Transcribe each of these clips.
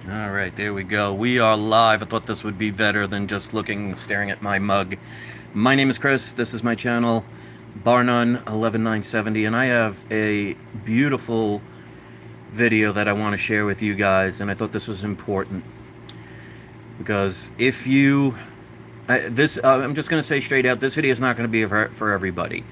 All right, there we go. We are live. I thought this would be better than just staring at my mug. My name is Chris. This is my channel, Bar None 11970, and I have a beautiful video that I want to share with you guys. And I thought this was important because if you, I'm just going to say straight out, this video is not going to be for everybody.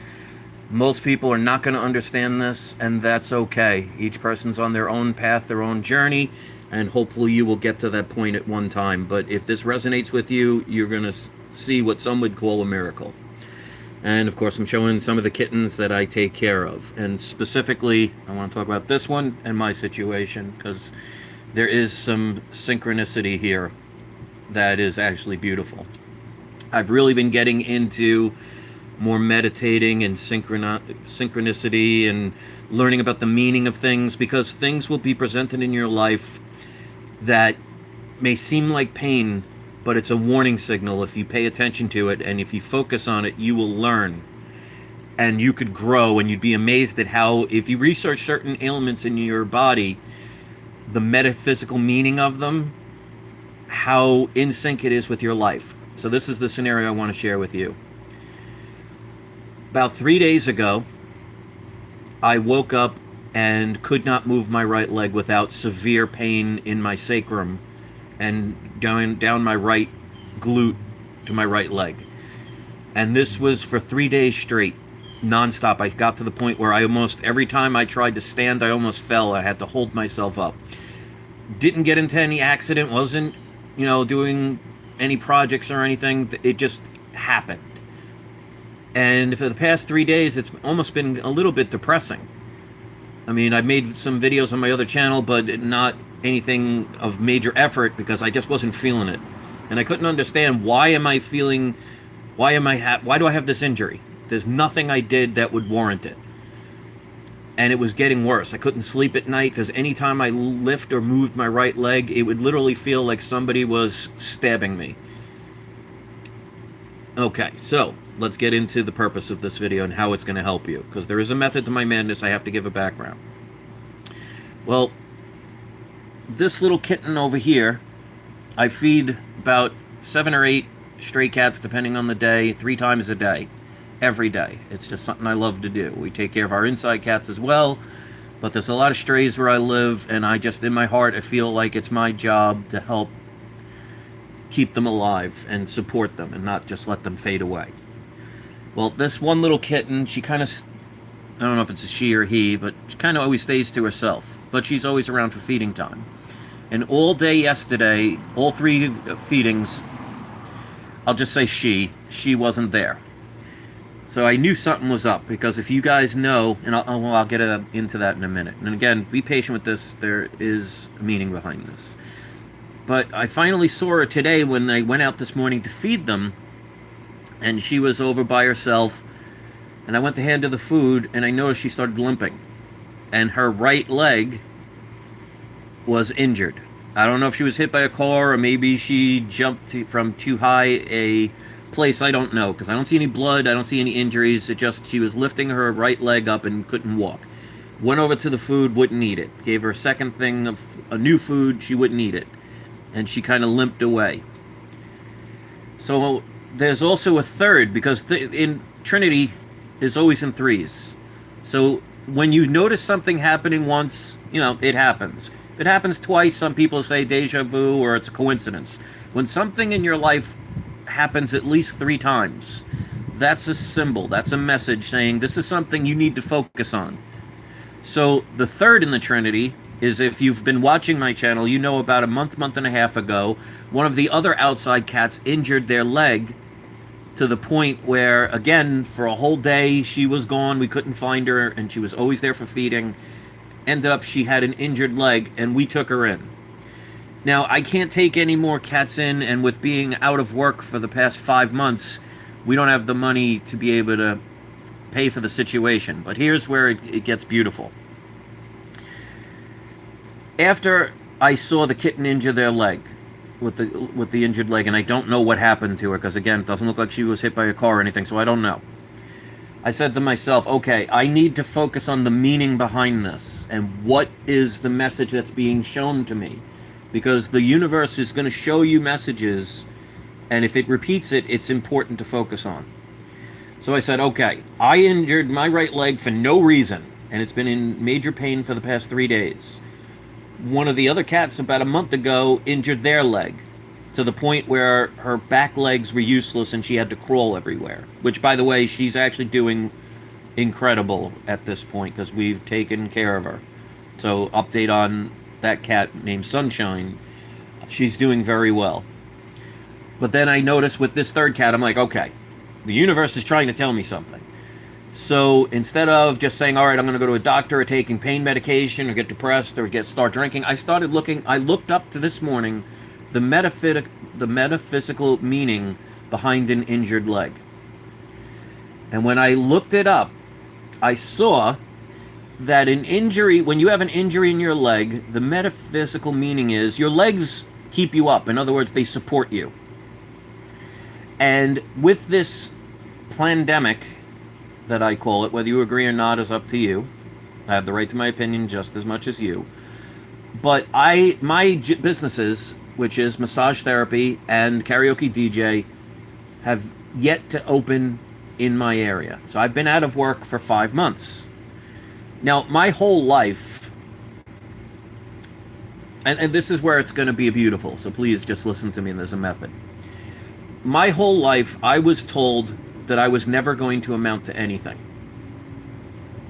Most people are not going to understand this, and that's okay. Each person's on their own path, their own journey, and hopefully you will get to that point at one time. But if this resonates with you, you're going to see what some would call a miracle. And of course, I'm showing some of the kittens that I take care of. And specifically, I want to talk about this one and my situation, because there is some synchronicity here that is actually beautiful. I've really been getting into more meditating and synchronicity and learning about the meaning of things, because things will be presented in your life that may seem like pain, but it's a warning signal. If you pay attention to it and if you focus on it, you will learn and you could grow, and you'd be amazed at how, if you research certain ailments in your body, the metaphysical meaning of them, how in sync it is with your life. So this is the scenario I want to share with you. About 3 days ago, I woke up and could not move my right leg without severe pain in my sacrum and down my right glute to my right leg. And this was for 3 days straight, nonstop. I got to the point where every time I tried to stand, I almost fell. I had to hold myself up. Didn't get into any accident, wasn't, doing any projects or anything. It just happened. And for the past 3 days, it's almost been a little bit depressing. I mean, I've made some videos on my other channel, but not anything of major effort, because I just wasn't feeling it. And I couldn't understand, why do I have this injury? There's nothing I did that would warrant it. And it was getting worse. I couldn't sleep at night, because anytime I lift or moved my right leg, it would literally feel like somebody was stabbing me. Okay, so let's get into the purpose of this video and how it's going to help you, because there is a method to my madness. I have to give a background. Well, this little kitten over here, I feed about 7 or 8 stray cats, depending on the day, 3 times a day, every day. It's just something I love to do. We take care of our inside cats as well, but there's a lot of strays where I live, and in my heart, I feel like it's my job to help keep them alive and support them and not just let them fade away. Well, this one little kitten, she kind of, I don't know if it's a she or he, but she kind of always stays to herself. But she's always around for feeding time. And all day yesterday, all 3 feedings, I'll just say she wasn't there. So I knew something was up, because if you guys know, and I'll get into that in a minute. And again, be patient with this. There is a meaning behind this. But I finally saw her today when I went out this morning to feed them, and she was over by herself, and I went to hand her the food, and I noticed she started limping, and her right leg was injured. I don't know if she was hit by a car, or maybe she jumped from too high a place. I don't know, because I don't see any blood, I don't see any injuries. She was lifting her right leg up and couldn't walk. Went over to the food, wouldn't eat it. Gave her a second thing of a new food, she wouldn't eat it. And she kind of limped away. So there's also a third, because in Trinity is always in 3s. So when you notice something happening once, it happens. If it happens twice, some people say deja vu, or it's a coincidence. When something in your life happens at least 3 times, that's a symbol, that's a message saying this is something you need to focus on. So the third in the Trinity is, if you've been watching my channel, you know about a month and a half ago, one of the other outside cats injured their leg to the point where, again, for a whole day, she was gone. We couldn't find her, and she was always there for feeding. Ended up, she had an injured leg, and we took her in. Now, I can't take any more cats in, and with being out of work for the past 5 months, we don't have the money to be able to pay for the situation. But here's where it gets beautiful. After I saw the kitten injure their leg, with the injured leg, and I don't know what happened to her, because again, it doesn't look like she was hit by a car or anything, so I don't know. I said to myself, okay, I need to focus on the meaning behind this, and what is the message that's being shown to me. because the universe is going to show you messages, and if it repeats it, it's important to focus on. So I said, okay, I injured my right leg for no reason, and it's been in major pain for the past 3 days. One of the other cats about a month ago injured their leg to the point where her back legs were useless and she had to crawl everywhere. Which, by the way, she's actually doing incredible at this point because we've taken care of her. So, update on that cat named Sunshine. She's doing very well. But then I noticed with this third cat, I'm like, okay, the universe is trying to tell me something. So instead of just saying, all right, I'm going to go to a doctor or taking pain medication or get depressed or start drinking, I looked up to this morning the metaphysical meaning behind an injured leg. And when I looked it up, I saw that an injury, when you have an injury in your leg, the metaphysical meaning is your legs keep you up. In other words, they support you. And with this pandemic, that I call it, whether you agree or not is up to you. I have the right to my opinion just as much as you. But my businesses, which is massage therapy and karaoke DJ, have yet to open in my area. So I've been out of work for 5 months. Now, my whole life, and this is where it's going to be beautiful, so please just listen to me, and there's a method. My whole life, I was told that I was never going to amount to anything.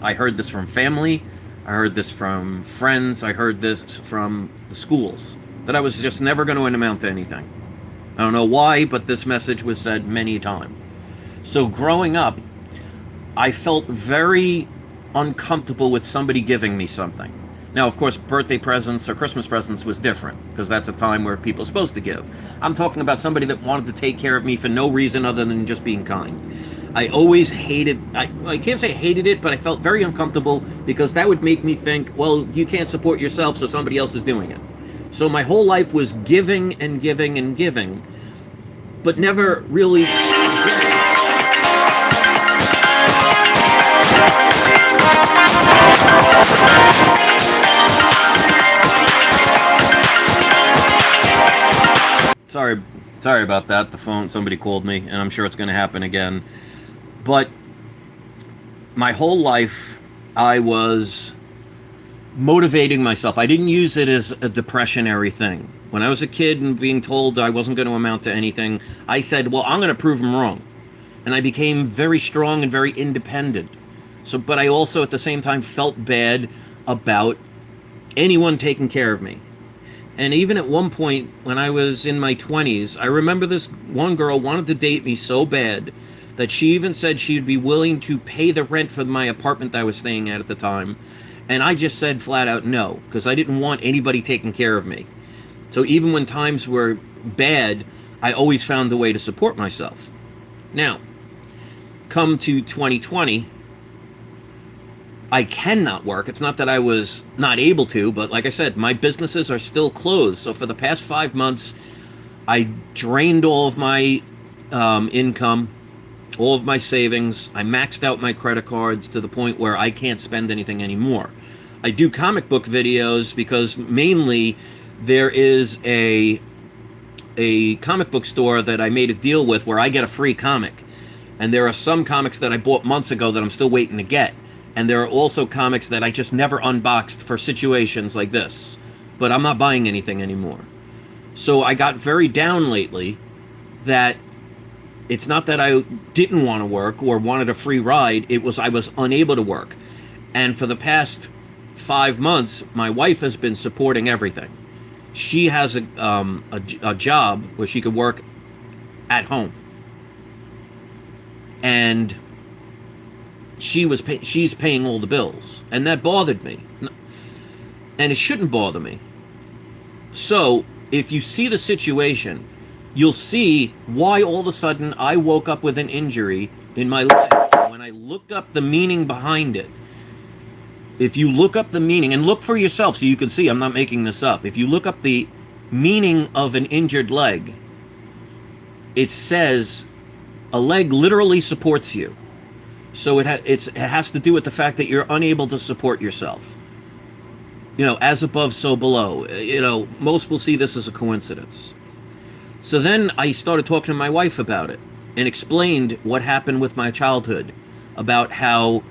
I heard this from family, I heard this from friends, I heard this from the schools, that I was just never going to amount to anything. I don't know why, but this message was said many times. So growing up, I felt very uncomfortable with somebody giving me something. Now, of course, birthday presents or Christmas presents was different, because that's a time where people are supposed to give. I'm talking about somebody that wanted to take care of me for no reason other than just being kind. I always hated, I can't say hated it, but I felt very uncomfortable because that would make me think, well, you can't support yourself, so somebody else is doing it. So my whole life was giving and giving and giving, but never really... Sorry about that. The phone, somebody called me, and I'm sure it's going to happen again. But my whole life, I was motivating myself. I didn't use it as a depressionary thing. When I was a kid and being told I wasn't going to amount to anything, I said, well, I'm going to prove them wrong. And I became very strong and very independent. So, but I also at the same time felt bad about anyone taking care of me. And even at one point, when I was in my 20s, I remember this one girl wanted to date me so bad that she even said she'd be willing to pay the rent for my apartment that I was staying at the time. And I just said flat out no, because I didn't want anybody taking care of me. So even when times were bad, I always found a way to support myself. Now, come to 2020, I cannot work. It's not that I was not able to, but like I said, my businesses are still closed. So for the past 5 months, I drained all of my income, all of my savings. I maxed out my credit cards to the point where I can't spend anything anymore. I do comic book videos because mainly there is a comic book store that I made a deal with where I get a free comic. And there are some comics that I bought months ago that I'm still waiting to get. And there are also comics that I just never unboxed for situations like this. But I'm not buying anything anymore. So I got very down lately that it's not that I didn't want to work or wanted a free ride. It was I was unable to work. And for the past 5 months, my wife has been supporting everything. She has a job where she could work at home. And she's paying all the bills, and that bothered me, and it shouldn't bother me. So if you see the situation, you'll see why all of a sudden I woke up with an injury in my leg. When I looked up the meaning behind it, if you look up the meaning, and look for yourself so you can see I'm not making this up, if you look up the meaning of an injured leg, it says a leg literally supports you. So it has to do with the fact that you're unable to support yourself. as above, so below. Most will see this as a coincidence. So then I started talking to my wife about it and explained what happened with my childhood, about how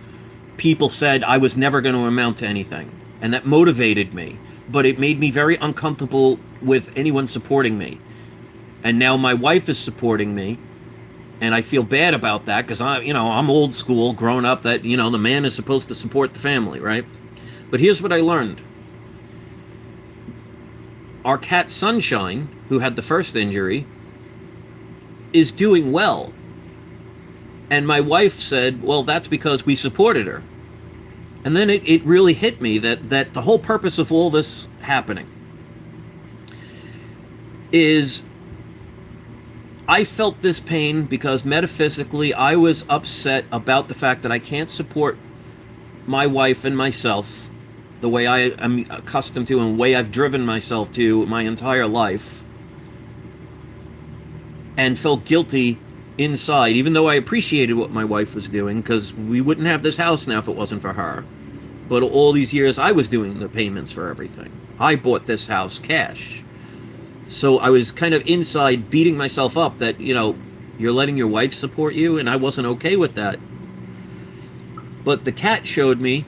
people said I was never going to amount to anything. And that motivated me. But it made me very uncomfortable with anyone supporting me. And now my wife is supporting me. And I feel bad about that because I'm old school, grown up, that, the man is supposed to support the family, right? But here's what I learned. Our cat Sunshine, who had the first injury, is doing well. And my wife said, well, that's because we supported her. And then it really hit me that the whole purpose of all this happening is I felt this pain because metaphysically I was upset about the fact that I can't support my wife and myself the way I am accustomed to and the way I've driven myself to my entire life, and felt guilty inside, even though I appreciated what my wife was doing, because we wouldn't have this house now if it wasn't for her. But all these years I was doing the payments for everything. I bought this house cash. So I was kind of inside beating myself up that, you're letting your wife support you, and I wasn't okay with that. But the cat showed me,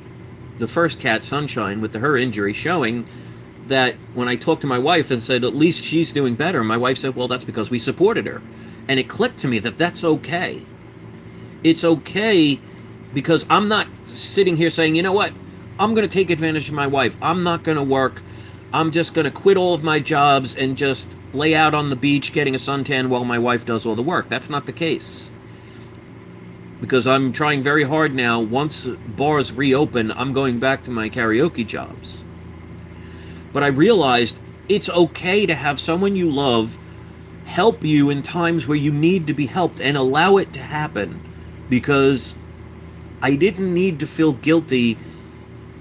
the first cat, Sunshine, with her injury, showing that when I talked to my wife and said, at least she's doing better, my wife said, well, that's because we supported her. And it clicked to me that that's okay. It's okay because I'm not sitting here saying, you know what, I'm going to take advantage of my wife. I'm not going to work. I'm just going to quit all of my jobs and just lay out on the beach getting a suntan while my wife does all the work. That's not the case. Because I'm trying very hard now. Once bars reopen, I'm going back to my karaoke jobs. But I realized it's okay to have someone you love help you in times where you need to be helped, and allow it to happen, because I didn't need to feel guilty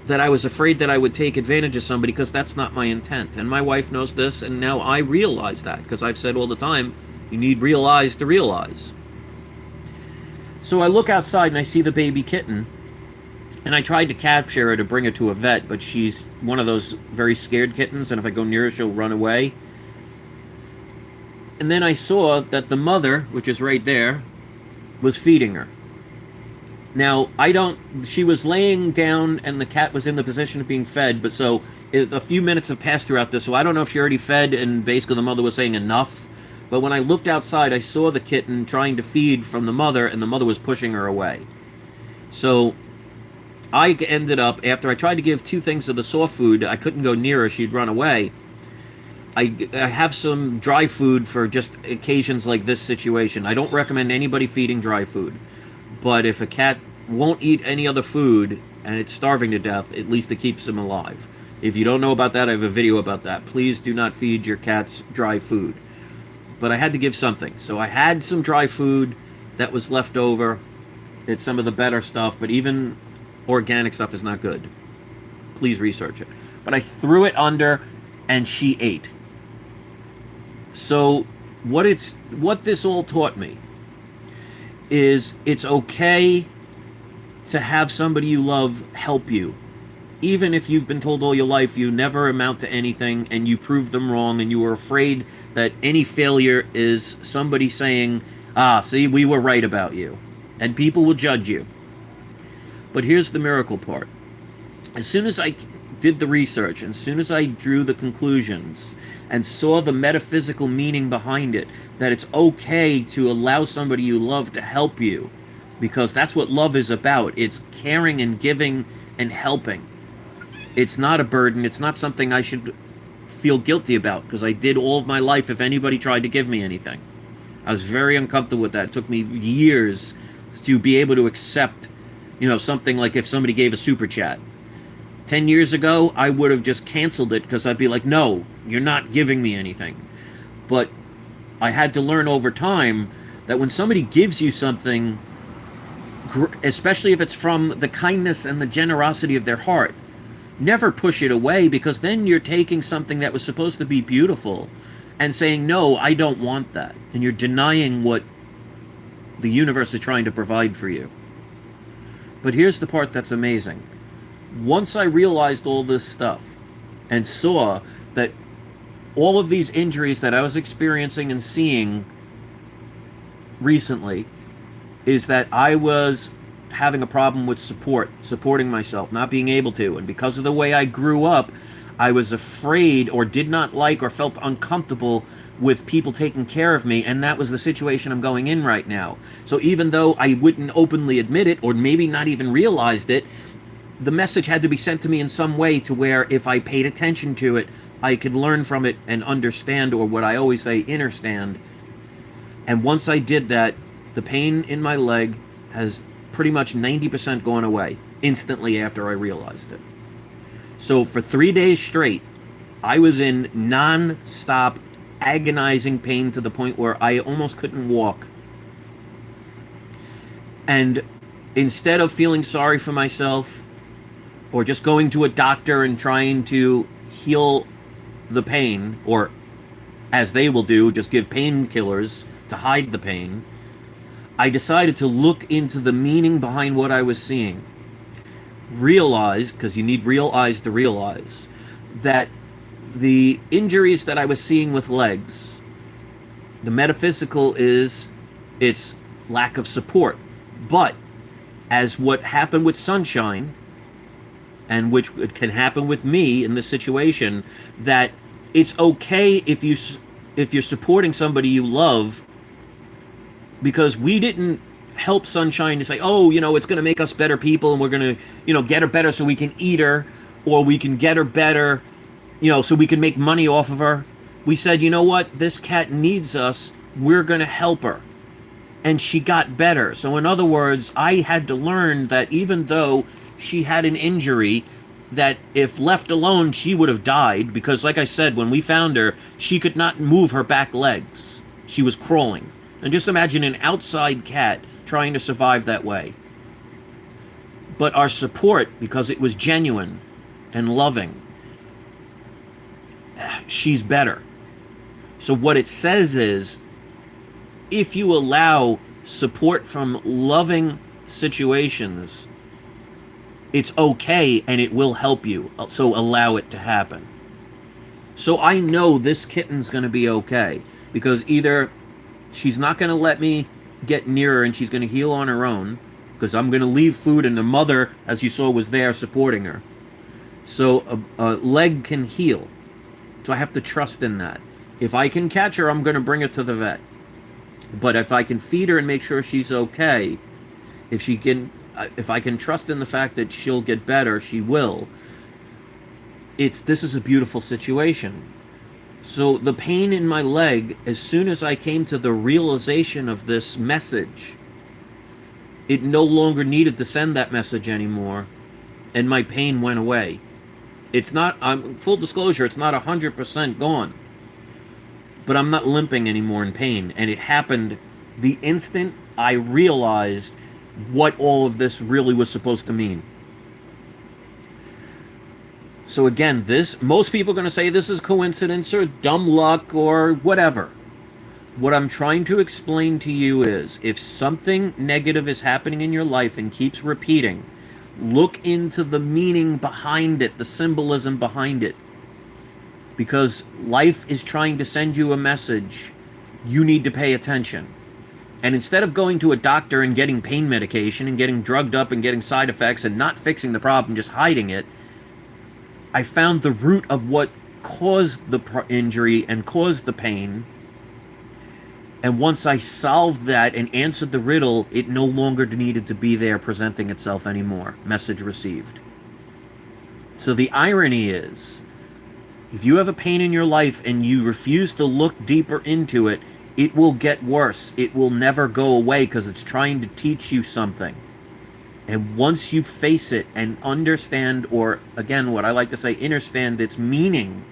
that I was afraid that I would take advantage of somebody, because that's not my intent. And my wife knows this, and now I realize that, because I've said all the time, you need real eyes to realize. So I look outside and I see the baby kitten, and I tried to capture her to bring her to a vet, but she's one of those very scared kittens, and if I go near her, she'll run away. And then I saw that the mother, which is right there, was feeding her. Now, she was laying down and the cat was in the position of being fed, but so a few minutes have passed throughout this, so I don't know if she already fed and basically the mother was saying enough. But when I looked outside, I saw the kitten trying to feed from the mother, and the mother was pushing her away. So I ended up, after I tried to give 2 things of the soft food, I couldn't go near her, she'd run away. I have some dry food for just occasions like this situation. I don't recommend anybody feeding dry food. But if a cat won't eat any other food and it's starving to death, at least it keeps them alive. If you don't know about that, I have a video about that. Please do not feed your cats dry food. But I had to give something. So I had some dry food that was left over. It's some of the better stuff, but even organic stuff is not good. Please research it. But I threw it under and she ate. So what this all taught me is it's okay to have somebody you love help you. Even if you've been told all your life you never amount to anything and you prove them wrong and you were afraid that any failure is somebody saying, see, we were right about you. And people will judge you. But here's the miracle part. As soon as I did the research, and as soon as I drew the conclusions and saw the metaphysical meaning behind it, that it's okay to allow somebody you love to help you, because that's what love is about. It's caring and giving and helping. It's not a burden. It's not something I should feel guilty about, because I did all of my life if anybody tried to give me anything. I was very uncomfortable with that. It took me years to be able to accept, something like if somebody gave a super chat. 10 years ago, I would have just canceled it because I'd be like, no, you're not giving me anything. But I had to learn over time that when somebody gives you something, especially if it's from the kindness and the generosity of their heart, never push it away, because then you're taking something that was supposed to be beautiful and saying, no, I don't want that. And you're denying what the universe is trying to provide for you. But here's the part that's amazing. Once I realized all this stuff, and saw that all of these injuries that I was experiencing and seeing recently is that I was having a problem with supporting myself, not being able to. And because of the way I grew up, I was afraid or did not like or felt uncomfortable with people taking care of me. And that was the situation I'm going in right now. So even though I wouldn't openly admit it or maybe not even realized it, the message had to be sent to me in some way to where if I paid attention to it, I could learn from it and understand, or what I always say, understand. And once I did that, the pain in my leg has pretty much 90% gone away instantly after I realized it. So for 3 days straight, I was in non-stop agonizing pain to the point where I almost couldn't walk. And instead of feeling sorry for myself or just going to a doctor and trying to heal the pain, or as they will do, just give painkillers to hide the pain, I decided to look into the meaning behind what I was seeing. Realized, because you need real eyes to realize, that the injuries that I was seeing with legs, the metaphysical is its lack of support. But as what happened with Sunshine, and which can happen with me in this situation, that it's okay if you're supporting somebody you love, because we didn't help Sunshine to say, oh, it's going to make us better people and we're going to, get her better so we can eat her, or we can get her better, so we can make money off of her. We said, you know what, this cat needs us, we're going to help her. And she got better. So in other words, I had to learn that even though she had an injury, that if left alone, she would have died, because like I said, when we found her, she could not move her back legs. She was crawling. And just imagine an outside cat trying to survive that way. But our support, because it was genuine and loving, she's better. So what it says is, if you allow support from loving situations, it's okay and it will help you. So allow it to happen. So I know this kitten's going to be okay, because either she's not going to let me get near her and she's going to heal on her own, because I'm going to leave food and the mother, as you saw, was there supporting her. So a leg can heal. So I have to trust in that. If I can catch her, I'm going to bring her to the vet. But if I can feed her and make sure she's okay, if I can trust in the fact that she'll get better, she will. This is a beautiful situation. So the pain in my leg, as soon as I came to the realization of this message, it no longer needed to send that message anymore, and my pain went away. It's not, full disclosure, it's not 100% gone. But I'm not limping anymore in pain. And it happened the instant I realized what all of this really was supposed to mean. So again, most people are going to say this is coincidence or dumb luck or whatever. What I'm trying to explain to you is, if something negative is happening in your life and keeps repeating, look into the meaning behind it, the symbolism behind it. Because life is trying to send you a message. You need to pay attention. And instead of going to a doctor and getting pain medication and getting drugged up and getting side effects and not fixing the problem, just hiding it, I found the root of what caused the injury and caused the pain. And once I solved that and answered the riddle, it no longer needed to be there presenting itself anymore. Message received. So the irony is, if you have a pain in your life and you refuse to look deeper into it, it will get worse. It will never go away, because it's trying to teach you something. And once you face it and understand, or again, what I like to say, understand its meaning,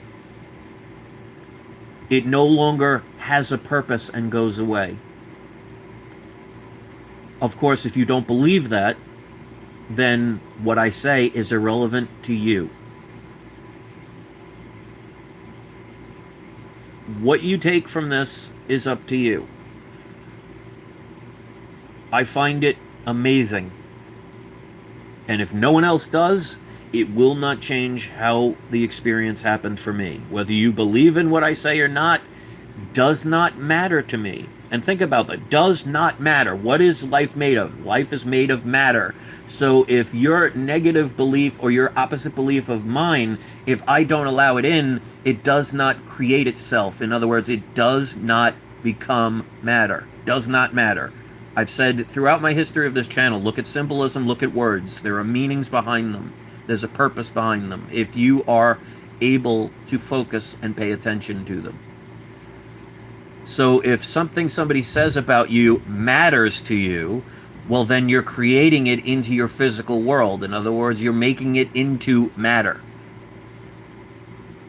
it no longer has a purpose and goes away. Of course, if you don't believe that, then what I say is irrelevant to you. What you take from this is up to you. I find it amazing. And if no one else does, It will not change how the experience happened for me. Whether you believe in what I say or not does not matter to me. And think about that. Does not matter. What is life made of? Life is made of matter. So if your negative belief or your opposite belief of mine, if I don't allow it in, it does not create itself. In other words, it does not become matter. Does not matter. I've said throughout my history of this channel, look at symbolism, look at words. There are meanings behind them. There's a purpose behind them if you are able to focus and pay attention to them. So if something somebody says about you matters to you, well, then you're creating it into your physical world. In other words, you're making it into matter.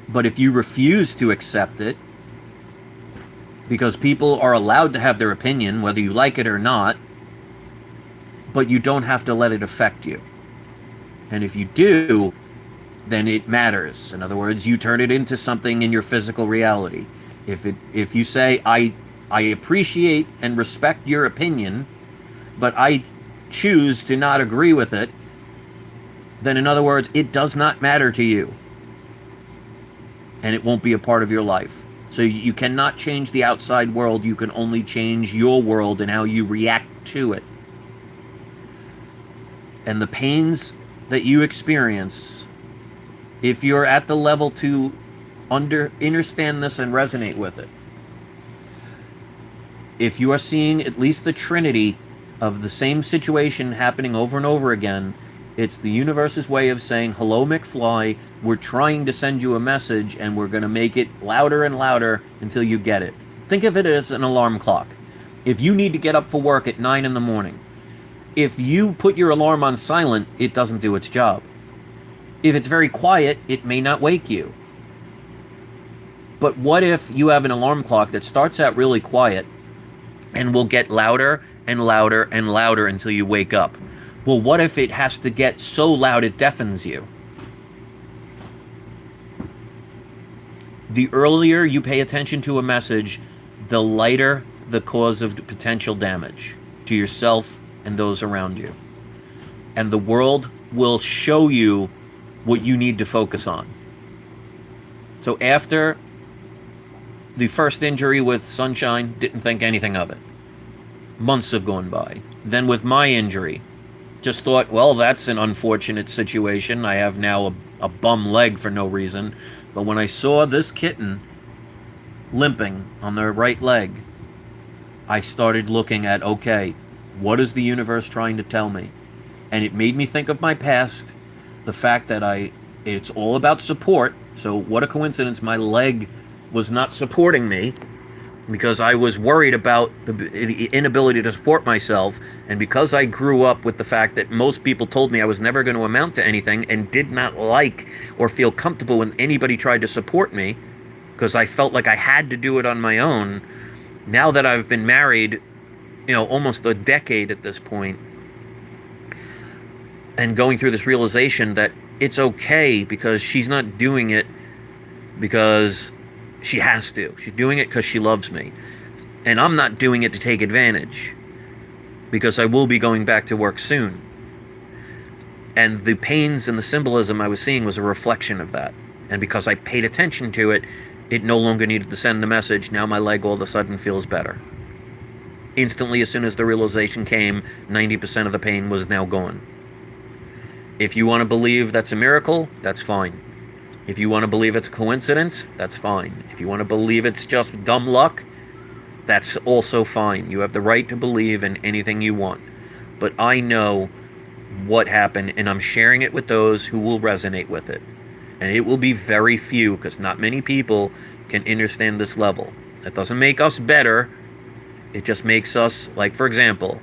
But if you refuse to accept it, because people are allowed to have their opinion, whether you like it or not, but you don't have to let it affect you. And if you do, then it matters. In other words, you turn it into something in your physical reality. If you say, I appreciate and respect your opinion, but I choose to not agree with it, then in other words, it does not matter to you. And it won't be a part of your life. So you cannot change the outside world. You can only change your world and how you react to it. And the pains that you experience, if you're at the level to understand this and resonate with it, if you are seeing at least the trinity of the same situation happening over and over again, it's the universe's way of saying, hello, McFly, we're trying to send you a message, and we're going to make it louder and louder until you get it. Think of it as an alarm clock. If you need to get up for work at 9 in the morning, if you put your alarm on silent, it doesn't do its job. If it's very quiet, it may not wake you. But what if you have an alarm clock that starts out really quiet and will get louder and louder and louder until you wake up? Well, what if it has to get so loud it deafens you? The earlier you pay attention to a message, the lighter the cause of potential damage to yourself and those around you. And the world will show you what you need to focus on. So after the first injury with Sunshine, didn't think anything of it. Months have gone by. Then with my injury, just thought, well, that's an unfortunate situation. I have now a bum leg for no reason. But when I saw this kitten limping on their right leg, I started looking at, okay, what is the universe trying to tell me? And it made me think of my past, the fact that it's all about support. So what a coincidence, my leg was not supporting me, because I was worried about the inability to support myself, and because I grew up with the fact that most people told me I was never going to amount to anything and did not like or feel comfortable when anybody tried to support me, because I felt like I had to do it on my own. Now that I've been married, almost a decade at this point, and going through this realization that it's okay, because she's not doing it because she has to. She's doing it because she loves me. And I'm not doing it to take advantage, because I will be going back to work soon. And the pains and the symbolism I was seeing was a reflection of that. And because I paid attention to it, it no longer needed to send the message. Now my leg all of a sudden feels better. Instantly, as soon as the realization came, 90% of the pain was now gone. If you want to believe that's a miracle, that's fine. If you want to believe it's a coincidence, that's fine. If you want to believe it's just dumb luck, that's also fine. You have the right to believe in anything you want. But I know what happened, and I'm sharing it with those who will resonate with it. And it will be very few, because not many people can understand this level. That doesn't make us better. It just makes us, like, for example,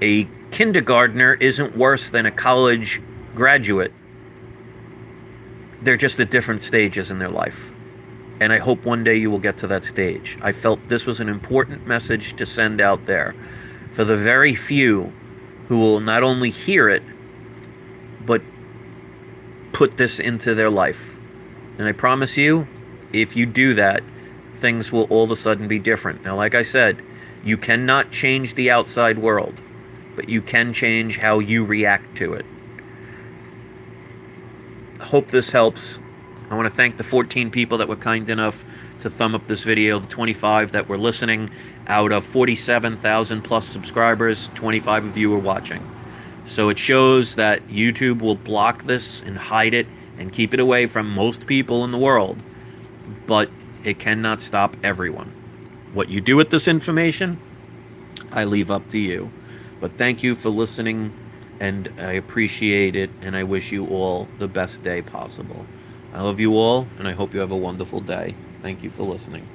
a kindergartner isn't worse than a college graduate. They're just at different stages in their life. And I hope one day you will get to that stage. I felt this was an important message to send out there for the very few who will not only hear it, but put this into their life. And I promise you, if you do that, things will all of a sudden be different. Now, like I said, you cannot change the outside world, but you can change how you react to it. hope this helps. I want to thank the 14 people that were kind enough to thumb up this video, the 25 that were listening. Out of 47,000 plus subscribers, 25 of you were watching. So it shows that YouTube will block this and hide it and keep it away from most people in the world, but it cannot stop everyone. What you do with this information, I leave up to you. But thank you for listening, and I appreciate it, and I wish you all the best day possible. I love you all, and I hope you have a wonderful day. Thank you for listening.